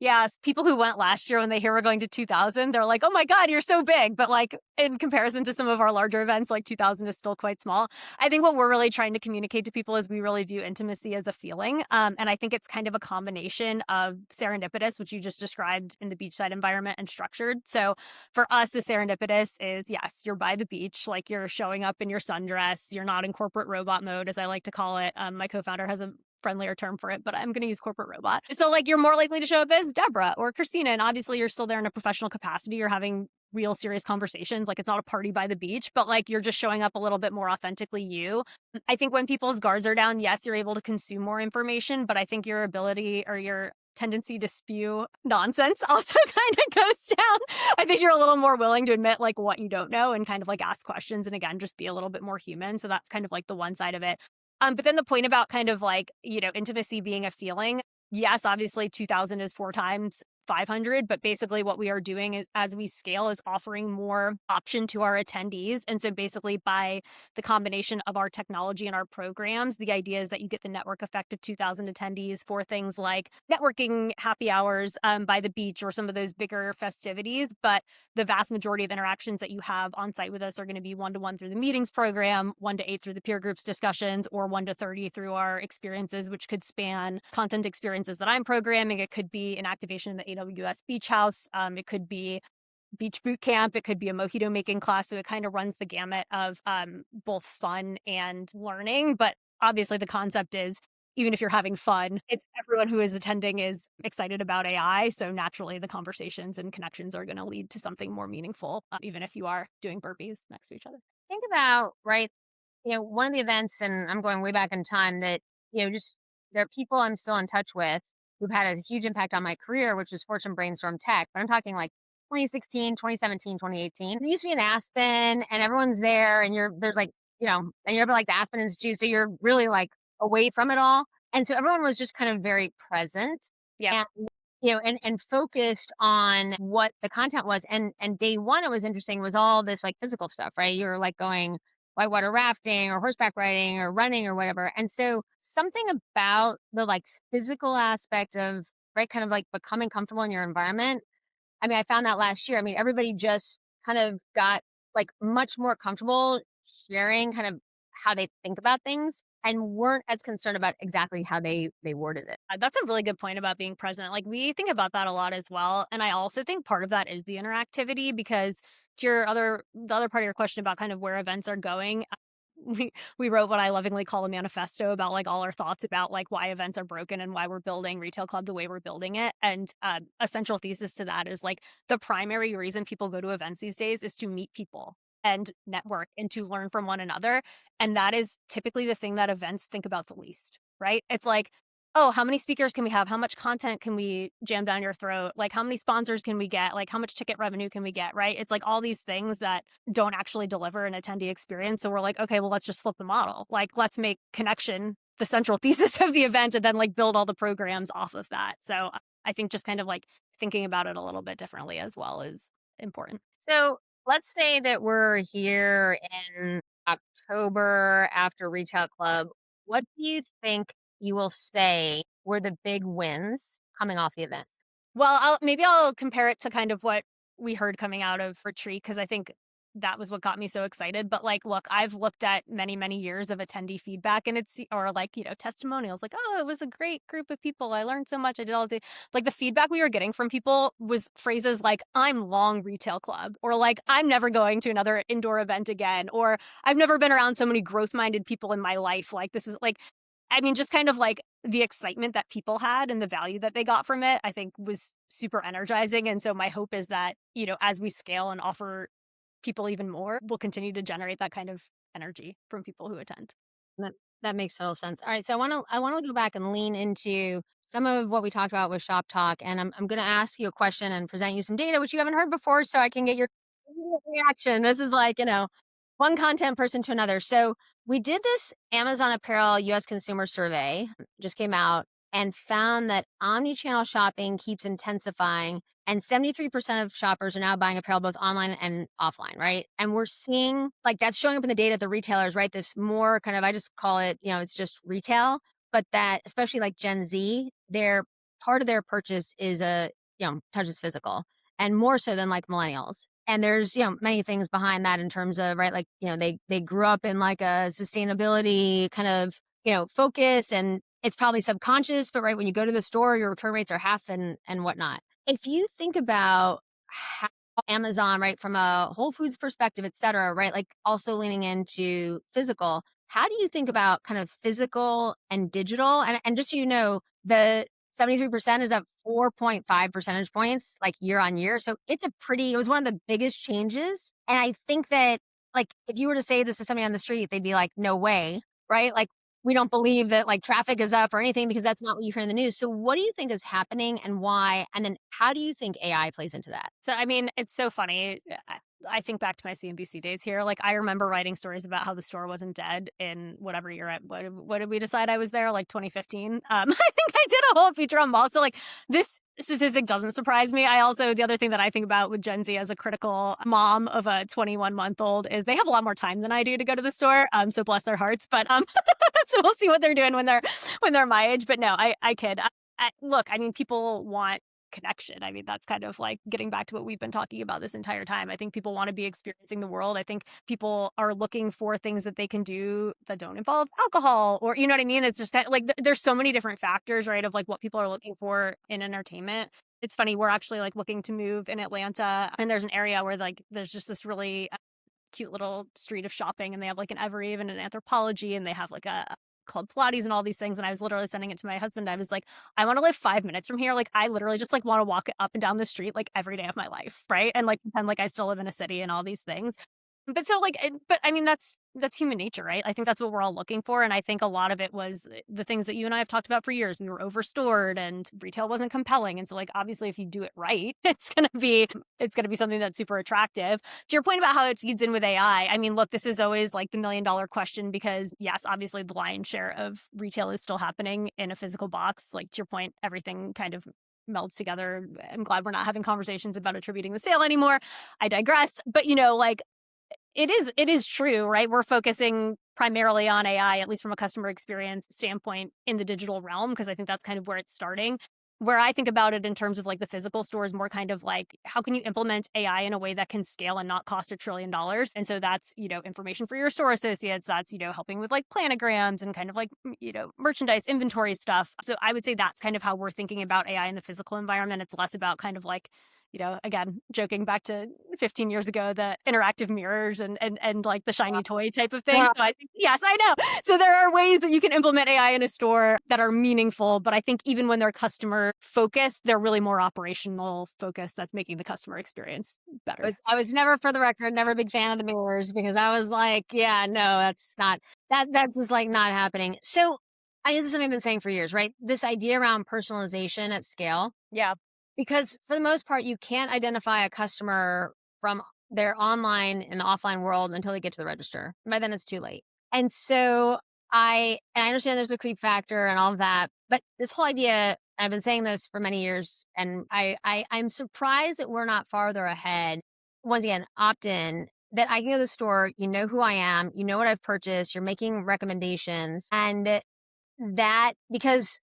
Yes, people who went last year, when they hear we're going to 2,000, they're like, oh my God, you're so big. But like in comparison to some of our larger events, like 2,000 is still quite small. I think what we're really trying to communicate to people is we really view intimacy as a feeling. And I think it's kind of a combination of serendipitous, which you just described in the beachside environment, and structured. So for us, the serendipitous is, yes, you're by the beach, like you're showing up in your sundress. You're not in corporate robot mode, as I like to call it. My co-founder has a friendlier term for it, but I'm going to use corporate robot. So like you're more likely to show up as Deborah or Krystina, and obviously you're still there in a professional capacity. You're having real serious conversations. Like it's not a party by the beach, but like you're just showing up a little bit more authentically you. I think when people's guards are down, yes, you're able to consume more information, but I think your ability or your tendency to spew nonsense also kind of goes down. I think you're a little more willing to admit like what you don't know and kind of like ask questions, and again, just be a little bit more human. So that's kind of like the one side of it. But then the point about kind of like, intimacy being a feeling. Yes, obviously 2,000 is 4 times 500, but basically what we are doing is, as we scale, is offering more option to our attendees. And so basically by the combination of our technology and our programs, the idea is that you get the network effect of 2,000 attendees for things like networking happy hours by the beach or some of those bigger festivities. But the vast majority of interactions that you have on site with us are going to be 1-to-1 through the meetings program, 1-to-8 through the peer groups discussions, or 1-to-30 through our experiences, which could span content experiences that I'm programming. It could be an activation in the AWS Beach House. It could be beach boot camp. It could be a mojito making class. So it kind of runs the gamut of both fun and learning. But obviously the concept is, even if you're having fun, it's everyone who is attending is excited about AI. So naturally the conversations and connections are going to lead to something more meaningful, even if you are doing burpees next to each other. Think about, right, one of the events, and I'm going way back in time, that, just there are people I'm still in touch with who've had a huge impact on my career, which was Fortune Brainstorm Tech. But I'm talking like 2016, 2017, 2018. It used to be in Aspen and everyone's there, and there's like, and you're up at like the Aspen Institute. So you're really like away from it all. And so everyone was just kind of very present. Yeah. And focused on what the content was. And day one, it was interesting, was all this like physical stuff, right? You're like going whitewater rafting or horseback riding or running or whatever. And so something about the like physical aspect of, right, kind of like becoming comfortable in your environment. I mean, I found that last year. I mean, everybody just kind of got like much more comfortable sharing kind of how they think about things and weren't as concerned about exactly how they worded it. That's a really good point about being present. Like we think about that a lot as well. And I also think part of that is the interactivity because to the other part of your question about kind of where events are going, we wrote what I lovingly call a manifesto about like all our thoughts about like why events are broken and why we're building Retail Club the way we're building it. And a central thesis to that is like the primary reason people go to events these days is to meet people and network and to learn from one another. And that is typically the thing that events think about the least, right? It's like, oh, how many speakers can we have? How much content can we jam down your throat? Like, how many sponsors can we get? Like, how much ticket revenue can we get? Right? It's like all these things that don't actually deliver an attendee experience. So we're like, okay, well, let's just flip the model. Like, let's make connection the central thesis of the event and then like build all the programs off of that. So I think just kind of like thinking about it a little bit differently as well is important. So let's say that we're here in October after Retail Club. What do you think you will say were the big wins coming off the event? Well, maybe I'll compare it to kind of what we heard coming out of Retreat because I think that was what got me so excited. But like, look, I've looked at many, many years of attendee feedback and or like, testimonials like, oh, it was a great group of people. I learned so much. I did all the feedback we were getting from people was phrases like, I'm long Retail Club, or like, I'm never going to another indoor event again, or I've never been around so many growth minded people in my life. Like, this was like, I mean, just kind of like the excitement that people had and the value that they got from it, I think was super energizing. And so my hope is that, as we scale and offer people even more, we'll continue to generate that kind of energy from people who attend. That makes total sense. All right, so I want to go back and lean into some of what we talked about with Shop Talk, and I'm going to ask you a question and present you some data which you haven't heard before, so I can get your immediate reaction. This is like one content person to another. So we did this Amazon Apparel U.S. consumer survey, just came out, and found that omni-channel shopping keeps intensifying, and 73% of shoppers are now buying apparel both online and offline, right? And we're seeing like that's showing up in the data of the retailers, right? This more kind of, I just call it, it's just retail, but that especially like Gen Z, their part of their purchase is touches physical, and more so than like millennials. And there's, many things behind that in terms of, right, like, they grew up in like a sustainability kind of, focus, and it's probably subconscious, but right, when you go to the store, your return rates are half and whatnot. If you think about how Amazon, right, from a Whole Foods perspective, et cetera, right, like also leaning into physical, how do you think about kind of physical and digital? And just so you know, the 73% is up 4.5 percentage points like year on year. So it was one of the biggest changes. And I think that like if you were to say this to somebody on the street, they'd be like, no way, right? Like we don't believe that like traffic is up or anything because that's not what you hear in the news. So what do you think is happening and why? And then how do you think AI plays into that? So, I mean, it's so funny. I think back to my CNBC days here. Like, I remember writing stories about how the store wasn't dead in whatever year. What did we decide I was there? Like 2015. I think I did a whole feature on malls. So, like, this statistic doesn't surprise me. The other thing that I think about with Gen Z as a critical mom of a 21-month-old is they have a lot more time than I do to go to the store. So bless their hearts. But so we'll see what they're doing when they're my age. But no, I kid. Look, I mean, people want connection. I mean, that's kind of like getting back to what we've been talking about this entire time. I think people want to be experiencing the world. I think people are looking for things that they can do that don't involve alcohol, or, you know what I mean? It's just kind of like there's so many different factors, right, of like what people are looking for in entertainment. It's funny, we're actually like looking to move in Atlanta, and there's an area where like there's just this really cute little street of shopping, and they have like an Evereve and an Anthropology, and they have like a Club Pilates and all these things. And I was literally sending it to my husband. I was like, I want to live 5 minutes from here. Like, I literally just like want to walk up and down the street like every day of my life, right? And like pretend like I still live in a city and all these things. But so like, but I mean, that's human nature, right? I think that's what we're all looking for. And I think a lot of it was the things that you and I have talked about for years. We were overstored and retail wasn't compelling. And so like, obviously if you do it right, it's going to be something that's super attractive. To your point about how it feeds in with AI, I mean, look, this is always like the $1 million question, because yes, obviously the lion's share of retail is still happening in a physical box. Like, to your point, everything kind of melds together. I'm glad we're not having conversations about attributing the sale anymore. I digress. But like, it is true, right? We're focusing primarily on AI, at least from a customer experience standpoint, in the digital realm, because I think that's kind of where it's starting. Where I think about it in terms of like the physical store is more kind of like, how can you implement AI in a way that can scale and not cost $1 trillion? And so that's, information for your store associates. That's, helping with like planograms and kind of like, merchandise inventory stuff. So I would say that's kind of how we're thinking about AI in the physical environment. It's less about kind of like, again, joking back to 15 years ago, the interactive mirrors and like the shiny toy type of thing. Yeah. So I think, yes, I know. So there are ways that you can implement AI in a store that are meaningful, but I think even when they're customer focused, they're really more operational focused. That's making the customer experience better. I was never, for the record, never a big fan of the mirrors because I was like, yeah, no, that's just like not happening. So this is something I've been saying for years, right? This idea around personalization at scale. Yeah. Because for the most part, you can't identify a customer from their online and offline world until they get to the register. By then, it's too late. And so I understand there's a creep factor and all of that, but this whole idea, I've been saying this for many years, and I'm surprised that we're not farther ahead. Once again, opt-in, that I can go to the store, you know who I am, you know what I've purchased, you're making recommendations, and that because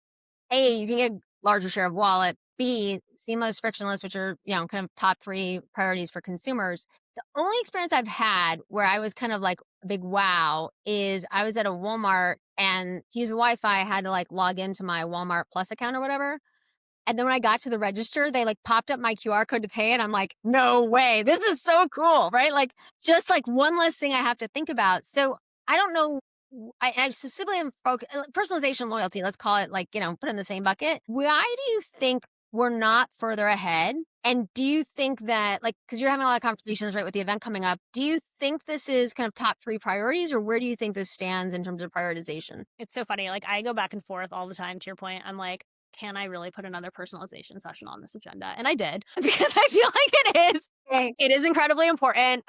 A, you can get a larger share of wallet. B, seamless, frictionless, which are, kind of top 3 priorities for consumers. The only experience I've had where I was kind of like a big wow is I was at a Walmart, and to use Wi-Fi, I had to like log into my Walmart Plus account or whatever. And then when I got to the register, they like popped up my QR code to pay. And I'm like, no way, this is so cool, right? Like just like one less thing I have to think about. So I don't know. I specifically am focused personalization, loyalty. Let's call it like, put in the same bucket. Why do you think we're not further ahead? And do you think that because you're having a lot of conversations, right, with the event coming up, do you think this is kind of top 3 priorities, or where do you think this stands in terms of prioritization? It's so funny. Like I go back and forth all the time to your point. I'm like, can I really put another personalization session on this agenda? And I did because I feel like it is. Okay. It is incredibly important.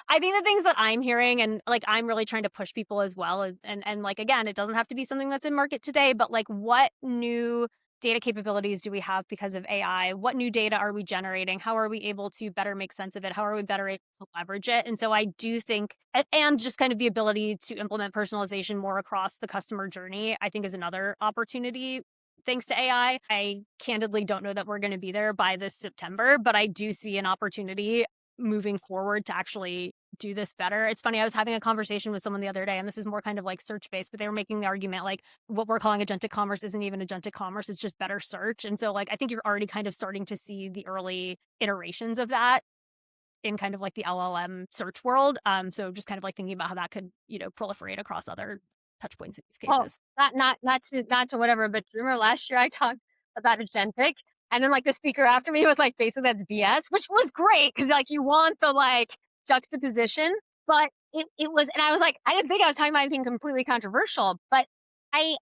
I think the things that I'm hearing and like I'm really trying to push people as well is and like again, it doesn't have to be something that's in market today, but like what new data capabilities do we have because of AI? What new data are we generating? How are we able to better make sense of it? How are we better able to leverage it? And so I do think, and just kind of the ability to implement personalization more across the customer journey, I think is another opportunity. Thanks to AI, I candidly don't know that we're going to be there by this September, but I do see an opportunity moving forward to actually do this better. It's funny, I was having a conversation with someone the other day, and this is more kind of like search based, but they were making the argument like what we're calling agentic commerce isn't even agentic commerce, it's just better search. And so like I think you're already kind of starting to see the early iterations of that in kind of like the LLM search world. So just kind of like thinking about how that could, proliferate across other touch points in these cases. Not to whatever, but do you remember last year I talked about agentic, and then like the speaker after me was like, basically that's BS, which was great because like you want the like juxtaposition, but it was, and I was like, I didn't think I was talking about anything completely controversial, but I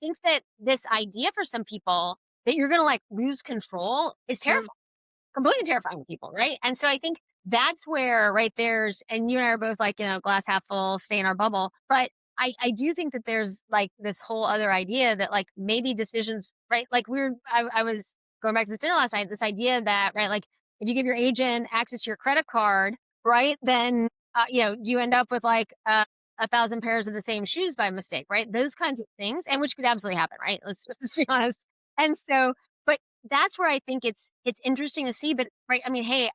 think that this idea for some people that you're gonna like lose control is terrifying, completely terrifying to people, right? And so I think that's where, right, and you and I are both like, glass half full, stay in our bubble, but I do think that there's like this whole other idea that like maybe decisions, right? Like I was going back to this dinner last night, this idea that, right, like if you give your agent access to your credit card, right, then, you end up with like 1,000 pairs of the same shoes by mistake, right? Those kinds of things, and which could absolutely happen, right? Let's be honest. And so, but that's where I think it's interesting to see, but right, I mean, hey,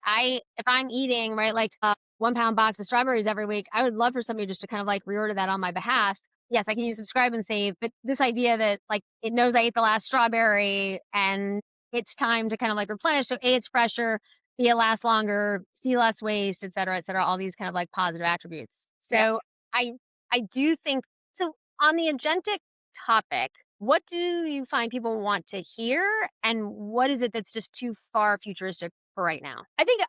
if I'm eating, right, like 1 pound box of strawberries every week, I would love for somebody just to kind of like reorder that on my behalf. Yes, I can use subscribe and save, but this idea that like it knows I ate the last strawberry and it's time to kind of like replenish. So A, it's fresher, B, it lasts longer, C, less waste, et cetera, all these kind of like positive attributes. So I do think, so on the agentic topic, what do you find people want to hear, and what is it that's just too far futuristic for right now?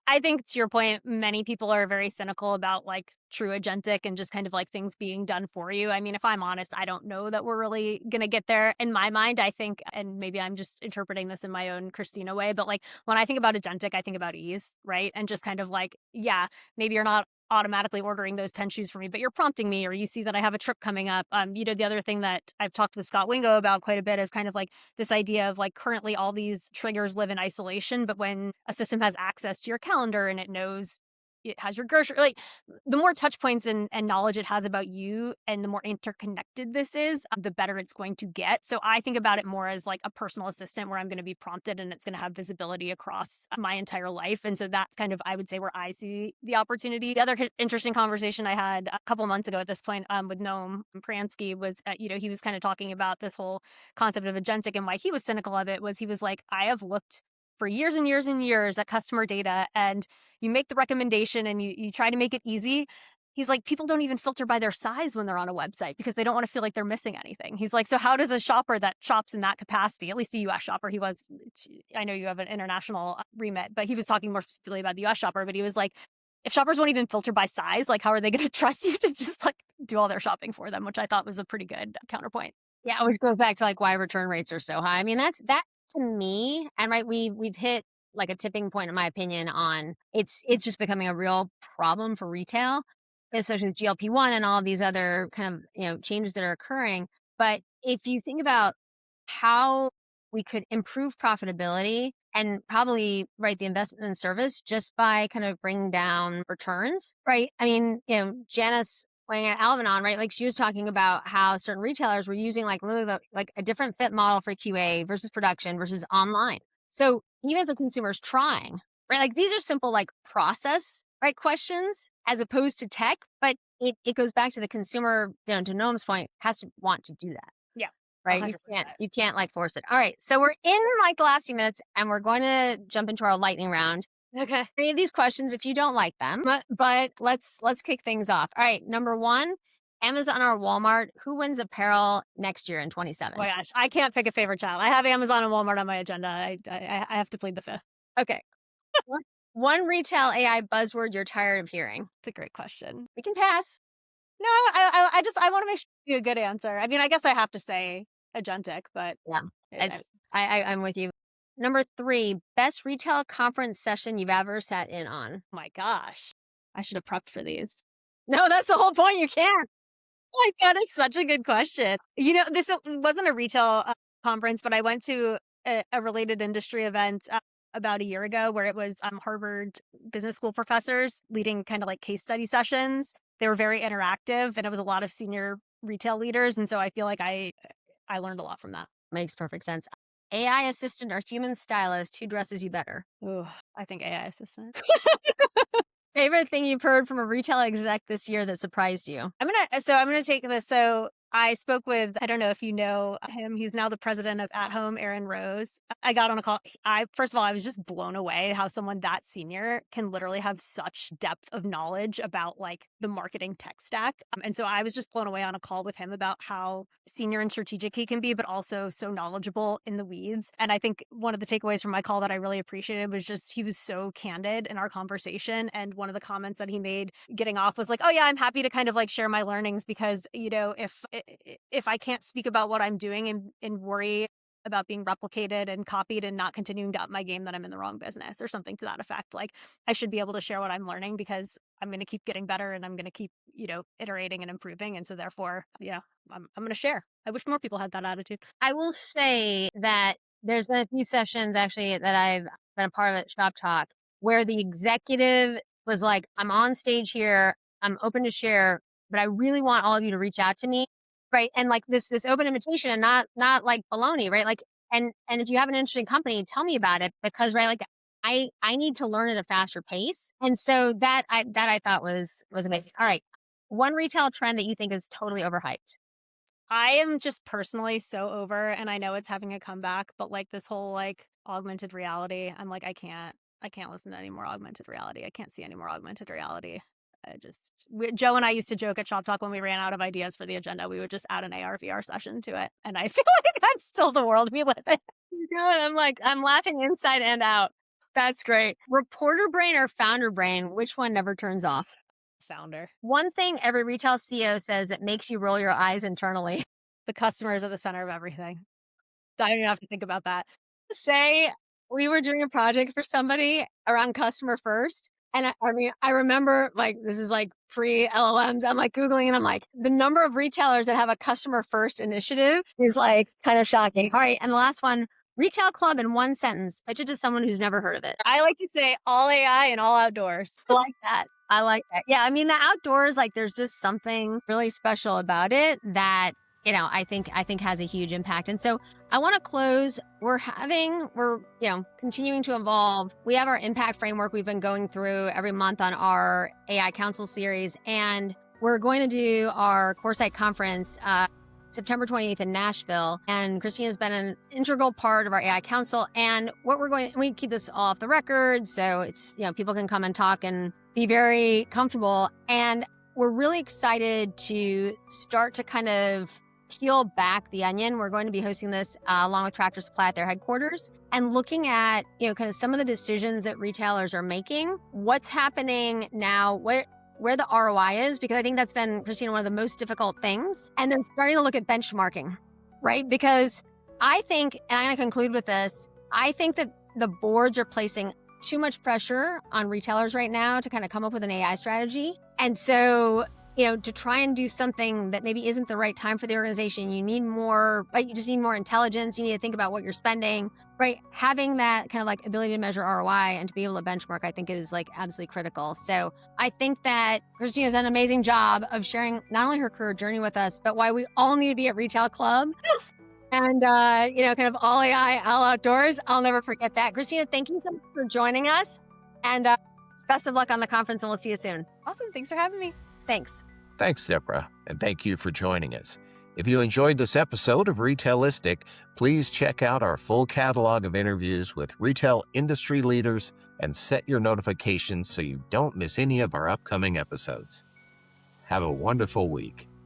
I think to your point, many people are very cynical about like true agentic and just kind of like things being done for you. I mean, if I'm honest, I don't know that we're really going to get there. In my mind, I think, and maybe I'm just interpreting this in my own Krystina way, but like when I think about agentic, I think about ease, right? And just kind of like, yeah, maybe you're not automatically ordering those 10 shoes for me, but you're prompting me, or you see that I have a trip coming up. The other thing that I've talked with Scott Wingo about quite a bit is kind of like this idea of like currently all these triggers live in isolation, but when a system has access to your calendar and it knows it has your grocery. Like the more touch points and knowledge it has about you and the more interconnected this is, the better it's going to get. So I think about it more as like a personal assistant where I'm going to be prompted and it's going to have visibility across my entire life. And so that's kind of, I would say, where I see the opportunity. The other interesting conversation I had a couple months ago at this point with Noam Pransky was, he was kind of talking about this whole concept of agentic, and why he was cynical of it was he was like, I have looked for years and years and years at customer data, and you make the recommendation and you try to make it easy. He's like, people don't even filter by their size when they're on a website because they don't want to feel like they're missing anything. He's like, so how does a shopper that shops in that capacity, at least a US shopper, I know you have an international remit, but he was talking more specifically about the US shopper, but he was like, if shoppers won't even filter by size, like how are they going to trust you to just like do all their shopping for them, which I thought was a pretty good counterpoint. Yeah, which goes back to like why return rates are so high. I mean, that to me, and right, we've hit like a tipping point, in my opinion, on it's just becoming a real problem for retail, especially with GLP-1 and all of these other kind of changes that are occurring. But if you think about how we could improve profitability and probably the investment in service just by kind of bringing down returns, right? I mean, Janice weighing at Alvanon, right? Like she was talking about how certain retailers were using like literally like a different fit model for QA versus production versus online. So even if the consumer's trying, right? Like these are simple like process, right, questions as opposed to tech, but it goes back to the consumer, to Noam's point, has to want to do that. Yeah. Right. 100%. You can't like force it. All right. So we're in like the last few minutes and we're going to jump into our lightning round. Okay. Any of these questions if you don't like them, but let's kick things off. All right. Number 1, Amazon or Walmart, who wins apparel next year in 27? Oh my gosh, I can't pick a favorite child. I have Amazon and Walmart on my agenda. I have to plead the fifth. Okay. One retail AI buzzword you're tired of hearing. It's a great question. We can pass. No, I want to make sure you a good answer. I mean, I guess I have to say agentic, but yeah, I'm with you. Number 3, best retail conference session you've ever sat in on. Oh my gosh, I should have prepped for these. No, that's the whole point. You can't. Like, that is such a good question. This wasn't a retail conference, but I went to a related industry event about a year ago where it was Harvard Business School professors leading kind of like case study sessions. They were very interactive and it was a lot of senior retail leaders. And so I feel like I learned a lot from that. Makes perfect sense. AI assistant or human stylist, who dresses you better? Ooh, I think AI assistant. Favorite thing you've heard from a retail exec this year that surprised you? I'm gonna take this. So I spoke with, I don't know if you know him. He's now the president of At Home, Aaron Rose. I got on a call. First of all, I was just blown away how someone that senior can literally have such depth of knowledge about like the marketing tech stack. And so I was just blown away on a call with him about how senior and strategic he can be, but also so knowledgeable in the weeds. And I think one of the takeaways from my call that I really appreciated was just he was so candid in our conversation. And one of the comments that he made getting off was like, oh yeah, I'm happy to kind of like share my learnings because, if I can't speak about what I'm doing and worry about being replicated and copied and not continuing to up my game, that I'm in the wrong business or something to that effect. Like I should be able to share what I'm learning because I'm going to keep getting better and I'm going to keep, iterating and improving. And so therefore, I'm going to share. I wish more people had that attitude. I will say that there's been a few sessions actually that I've been a part of at Shop Talk where the executive was like, I'm on stage here. I'm open to share, but I really want all of you to reach out to me. Right. And like this open invitation and not like baloney, right? Like, and if you have an interesting company, tell me about it because, right, like I need to learn at a faster pace. And so that I thought was amazing. All right. One retail trend that you think is totally overhyped. I am just personally so over, and I know it's having a comeback, but like this whole like augmented reality, I'm like, I can't listen to any more augmented reality. I can't see any more augmented reality. Joe and I used to joke at Shop Talk when we ran out of ideas for the agenda, we would just add an AR VR session to it. And I feel like that's still the world we live in. I'm laughing inside and out. That's great. Reporter brain or founder brain, which one never turns off? Founder. One thing every retail CEO says that makes you roll your eyes internally. The customer is at the center of everything. I don't even have to think about that. Say we were doing a project for somebody around customer first. And I remember like, this is like pre-LLMs. I'm like Googling and I'm like, the number of retailers that have a customer first initiative is like kind of shocking. All right. And the last one, Retail Club in one sentence. Pitch it to someone who's never heard of it. I like to say all AI and all outdoors. I like that. I like that. Yeah, I mean, the outdoors, like, there's just something really special about it that, I think has a huge impact. And so I want to close. We're continuing to evolve. We have our impact framework we've been going through every month on our AI Council series. And we're going to do our Coresight conference September 28th in Nashville. And Krystina has been an integral part of our AI Council. And we keep this all off the record. So it's, people can come and talk and be very comfortable. And we're really excited to start to kind of peel back the onion. We're going to be hosting this along with Tractor Supply at their headquarters and looking at, kind of some of the decisions that retailers are making, what's happening now, where the ROI is, because I think that's been, Krystina, one of the most difficult things. And then starting to look at benchmarking, right? Because I think, and I'm going to conclude with this, I think that the boards are placing too much pressure on retailers right now to kind of come up with an AI strategy. And so, to try and do something that maybe isn't the right time for the organization, you need more, right? You just need more intelligence. You need to think about what you're spending, right? Having that kind of like ability to measure ROI and to be able to benchmark, I think is like absolutely critical. So I think that Krystina has done an amazing job of sharing not only her career journey with us, but why we all need to be at Retail Club. And, kind of all AI, all outdoors. I'll never forget that. Krystina, thank you so much for joining us. And best of luck on the conference, and we'll see you soon. Awesome. Thanks for having me. Thanks. Thanks, Deborah, and thank you for joining us. If you enjoyed this episode of Retailistic, please check out our full catalog of interviews with retail industry leaders and set your notifications so you don't miss any of our upcoming episodes. Have a wonderful week.